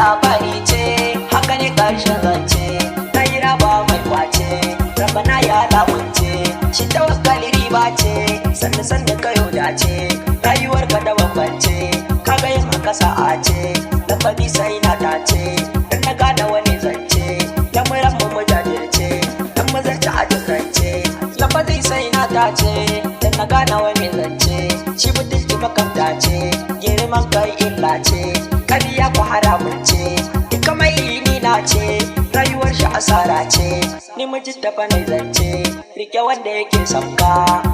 labari ce, haka ne ƙarshen zance. Naira ba mai kwace, rabana ya lamunce. Shi tawakkali riba ce, sannu kayo dace. Rayuwar ka da bambance, kaga yin haka sa'a ce. Lafazi sai na dace, dan na gane wani zance. Lamuran mu jajirce, dan mazarta a jirance. Lafazi sai na dace, dan na gane wani zance. Shi mutunci makanta ce, girman kai illa ce. Kariya ku haramun ce, duka mai ni na ce. Rayuwar shi asara ce, ni miji dafa na zance. Rike wanda yake sauka,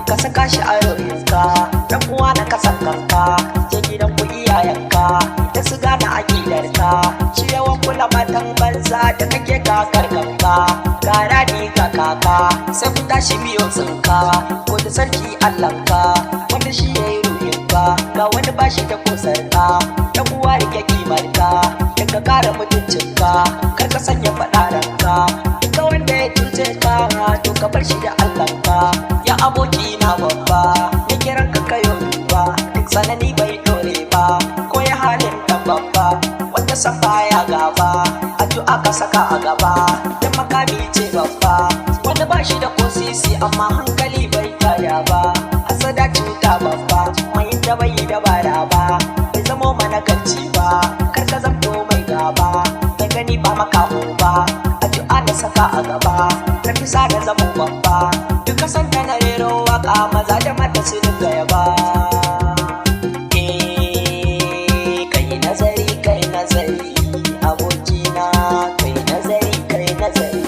ka saka shi a rohinka. Dan uwa na kasan kanka, je gidan ku iyayenka. Da su gane akidarka, shi yawan kula matan banza da kake kakar kanka. Gara ni ka kaka, sai ku tashi biyo tsinka. Ko da sarki Allahnka, wanda shi ya yi ruhinka. Ga wani bashi da kusarka, dan uwa rike kimarka. Daga kara mutuncinka, kar ka sanya faɗa ranka. Duka wanda ya cuce ka, to ka bar shi da Allahnka. Ya aboki na babba, ya kiran ka kayo duba. Duk sanani bai dore ba, ko ya halin dan babba. Wanda san baya gaba, addu'a ka saka a gaba. Dan makami ce babba, wanda ba shi da kosisi amma hankali bai taya ba. Asada cuta babba, mai da bai dabara ba. Bai zamo mana kanci ba, kar ka zamto mai gaba. Mai gani ba makaho ba, addu'a da saka a gaba. Rafisa da zamo babba, duka san ta na rero waka maza da mata su dinga yaba. Kai nazari abokina, kai nazari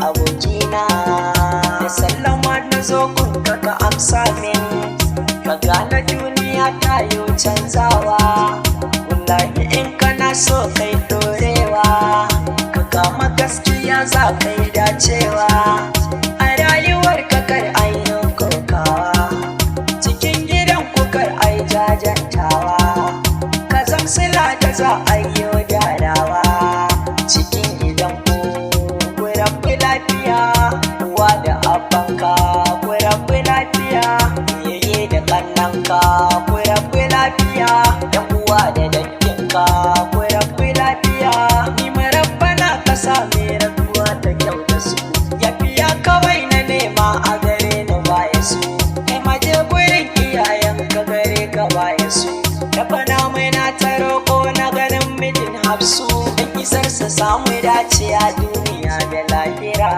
abokina. Da sallama na zo kun ka amsa min, ka gane duniya ta yo canzawa. Wallahi in kana so kai dorewa, ka kama gaskiya za kai dacewa. A rayuwar ka kar ainihin kokawa, cikin gidan ku kar ai jajantawa. Ka zamsila da za a yi gyarawa, cikin gidan ku rabu lafiya. Uwa da abanka ku rabu lafiya, yayye da kannanka ku rabu lafiya. Yan uwa da danginka ku rabu lafiya. Ni marabbana ka same rabuwa ta kyau da su, yafiya kawai na nema a gare ni baya su. Kai maje gurin iyayen ka gare ka baya su. Da fana mai na ta roƙo na ganin mijin Hafsu, dan isar su samu dace a duniya da lahira.